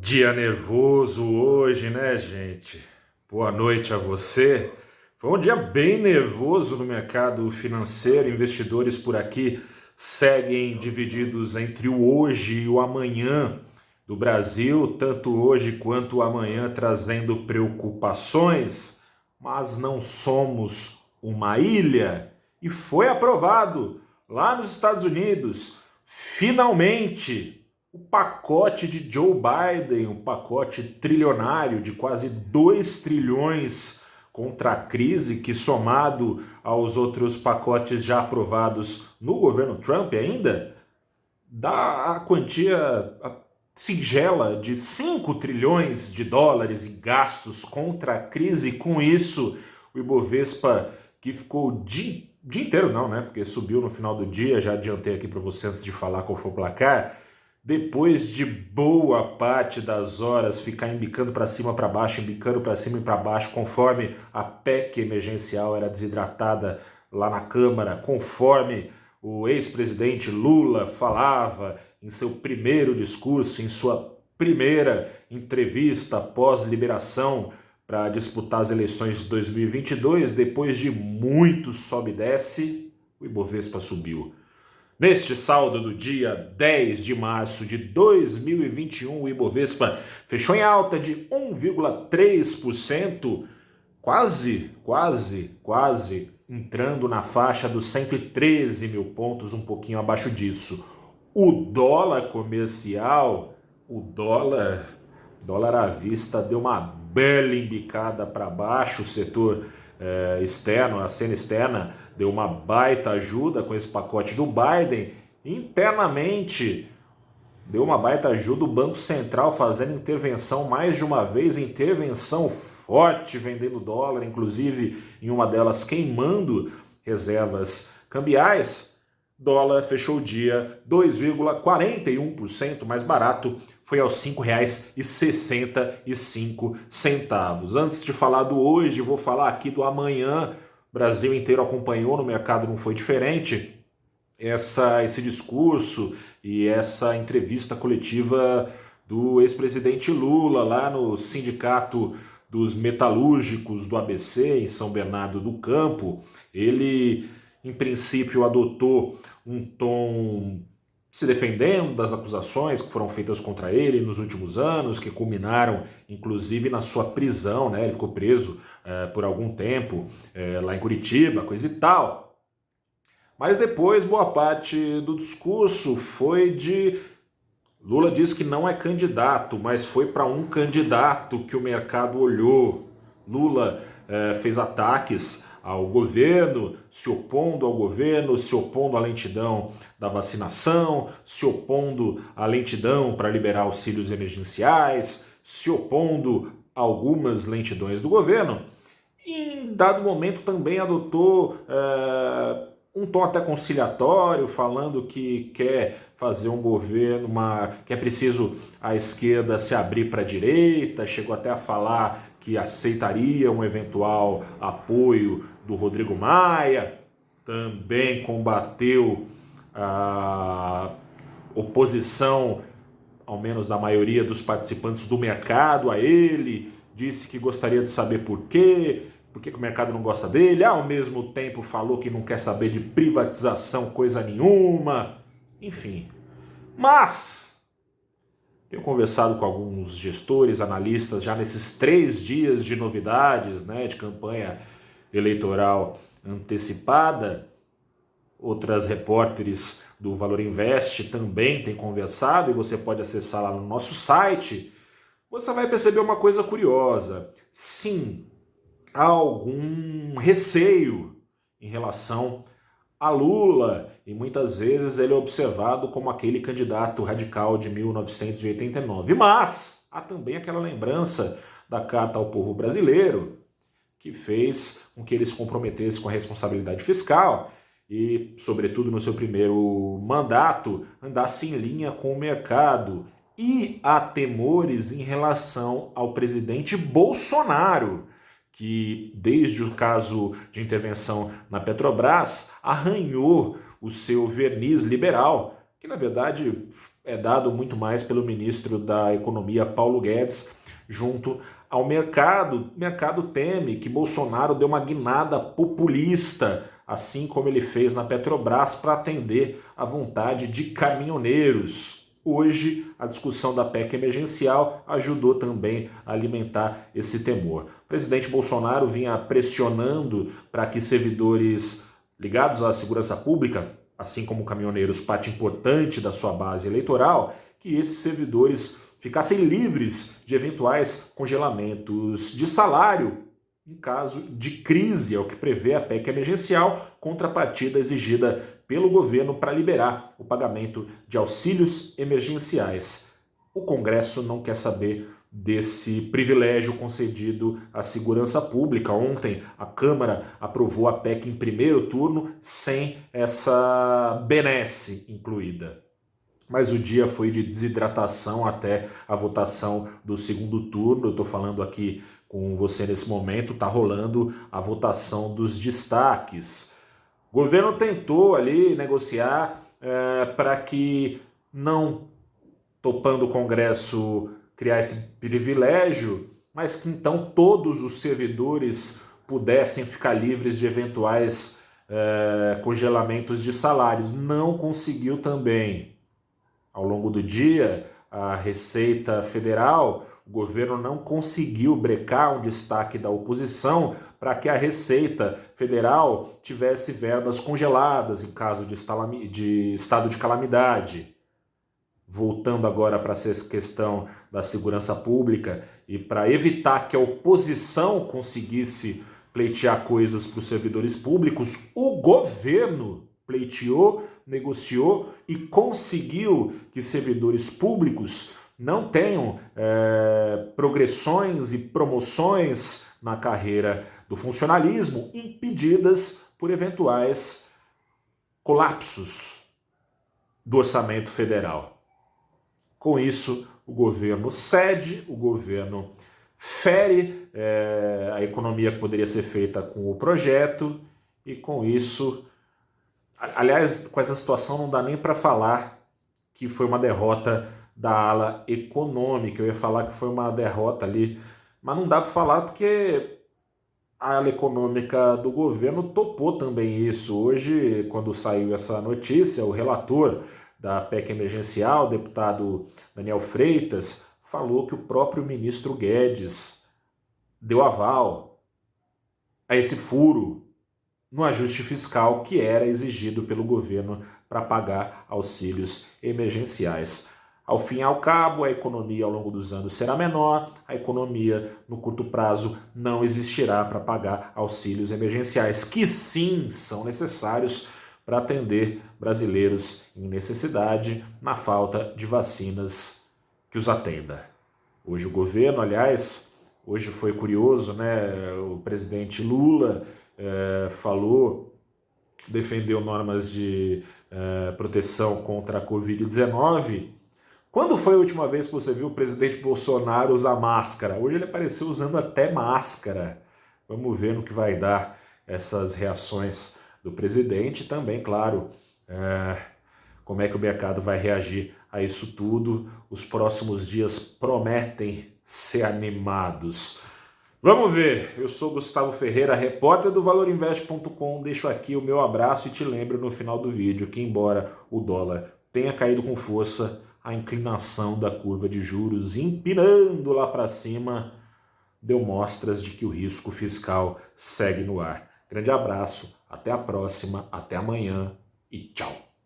Dia nervoso hoje, né, gente? Boa noite a você. Foi um dia bem nervoso no mercado financeiro. Investidores por aqui seguem divididos entre o hoje e o amanhã do Brasil, tanto hoje quanto o amanhã, trazendo preocupações, mas não somos uma ilha. E foi aprovado lá nos Estados Unidos, finalmente, o pacote de Joe Biden, um pacote trilionário de quase 2 trilhões contra a crise, que somado aos outros pacotes já aprovados no governo Trump ainda, dá a quantia singela de 5 trilhões de dólares em gastos contra a crise. Com isso, o Ibovespa, que ficou o dia inteiro não, né? Porque subiu no final do dia, já adiantei aqui para você antes de falar qual foi o placar. Depois de boa parte das horas ficar embicando para cima, para baixo, embicando para cima e para baixo, conforme a PEC emergencial era desidratada lá na Câmara, conforme o ex-presidente Lula falava em seu primeiro discurso, em sua primeira entrevista pós-liberação para disputar as eleições de 2022, depois de muito sobe e desce, o Ibovespa subiu. Neste saldo do dia 10 de março de 2021, o Ibovespa fechou em alta de 1,3%, quase entrando na faixa dos 113 mil pontos, um pouquinho abaixo disso. O dólar comercial, o dólar à vista, deu uma bela embicada para baixo. O setor externo, a cena externa, deu uma baita ajuda com esse pacote do Biden. Internamente, deu uma baita ajuda o Banco Central fazendo intervenção mais de uma vez, intervenção forte, vendendo dólar, inclusive em uma delas queimando reservas cambiais. Dólar fechou o dia 2,41% mais barato, foi aos R$ 5,65. Antes de falar do hoje, vou falar aqui do amanhã. O Brasil inteiro acompanhou, no mercado não foi diferente, esse discurso e essa entrevista coletiva do ex-presidente Lula lá no Sindicato dos Metalúrgicos do ABC, em São Bernardo do Campo. Ele, em princípio, adotou um tom se defendendo das acusações que foram feitas contra ele nos últimos anos, que culminaram inclusive na sua prisão, né? Ele ficou preso por algum tempo lá em Curitiba, coisa e tal. Mas depois, boa parte do discurso foi de... Lula disse que não é candidato, mas foi para um candidato que o mercado olhou. Lula fez ataques ao governo, se opondo ao governo, se opondo à lentidão da vacinação, se opondo à lentidão para liberar auxílios emergenciais, se opondo a algumas lentidões do governo. E em dado momento também adotou um tom até conciliatório, falando que quer fazer um governo, que é preciso a esquerda se abrir para a direita, chegou até a falar que aceitaria um eventual apoio do Rodrigo Maia, também combateu a oposição, ao menos da maioria dos participantes do mercado, a ele, disse que gostaria de saber por que o mercado não gosta dele, ao mesmo tempo falou que não quer saber de privatização coisa nenhuma, enfim. Mas tenho conversado com alguns gestores, analistas, já nesses 3 dias de novidades, né, de campanha eleitoral antecipada. Outras repórteres do Valor Invest também têm conversado, e você pode acessar lá no nosso site. Você vai perceber uma coisa curiosa. Sim, há algum receio em relação a Lula, e muitas vezes ele é observado como aquele candidato radical de 1989. Mas há também aquela lembrança da Carta ao Povo Brasileiro, que fez com que ele se comprometesse com a responsabilidade fiscal e, sobretudo no seu primeiro mandato, andasse em linha com o mercado. E há temores em relação ao presidente Bolsonaro, que desde o caso de intervenção na Petrobras arranhou o seu verniz liberal, que na verdade é dado muito mais pelo ministro da Economia, Paulo Guedes, junto ao mercado. O mercado teme que Bolsonaro dê uma guinada populista, assim como ele fez na Petrobras, para atender à vontade de caminhoneiros. Hoje, a discussão da PEC emergencial ajudou também a alimentar esse temor. O presidente Bolsonaro vinha pressionando para que servidores ligados à segurança pública, assim como caminhoneiros, parte importante da sua base eleitoral, que esses servidores ficassem livres de eventuais congelamentos de salário em caso de crise, é o que prevê a PEC emergencial, contrapartida exigida pelo governo para liberar o pagamento de auxílios emergenciais. O Congresso não quer saber desse privilégio concedido à segurança pública. Ontem a Câmara aprovou a PEC em primeiro turno sem essa benesse incluída. Mas o dia foi de desidratação até a votação do segundo turno. Eu estou falando aqui com você nesse momento, está rolando a votação dos destaques. O governo tentou ali negociar para que, não topando o Congresso criar esse privilégio, mas que então todos os servidores pudessem ficar livres de eventuais congelamentos de salários. Não conseguiu também. Ao longo do dia, a Receita Federal, o governo não conseguiu brecar um destaque da oposição para que a Receita Federal tivesse verbas congeladas em caso de estado de calamidade. Voltando agora para essa questão da segurança pública e para evitar que a oposição conseguisse pleitear coisas para os servidores públicos, o governo pleiteou, negociou e conseguiu que servidores públicos não tenham progressões e promoções na carreira do funcionalismo impedidas por eventuais colapsos do orçamento federal. Com isso, o governo cede, o governo fere a economia que poderia ser feita com o projeto e com isso... Aliás, com essa situação não dá nem para falar que foi uma derrota da ala econômica. Eu ia falar que foi uma derrota ali, mas não dá para falar porque a ala econômica do governo topou também isso. Hoje, quando saiu essa notícia, o relator da PEC emergencial, o deputado Daniel Freitas, falou que o próprio ministro Guedes deu aval a esse furo no ajuste fiscal que era exigido pelo governo para pagar auxílios emergenciais. Ao fim e ao cabo, a economia ao longo dos anos será menor, a economia no curto prazo não existirá para pagar auxílios emergenciais, que sim são necessários para atender brasileiros em necessidade na falta de vacinas que os atenda. Hoje o governo, aliás, hoje foi curioso, né? O presidente Lula falou, defendeu normas de proteção contra a Covid-19. Quando foi a última vez que você viu o presidente Bolsonaro usar máscara? Hoje ele apareceu usando até máscara. Vamos ver no que vai dar essas reações do presidente e também, claro, como é que o mercado vai reagir a isso tudo. Os próximos dias prometem ser animados. Vamos ver, eu sou Gustavo Ferreira, repórter do valorinvest.com, deixo aqui o meu abraço e te lembro no final do vídeo que, embora o dólar tenha caído com força, a inclinação da curva de juros empinando lá para cima deu mostras de que o risco fiscal segue no ar. Grande abraço, até a próxima, até amanhã e tchau!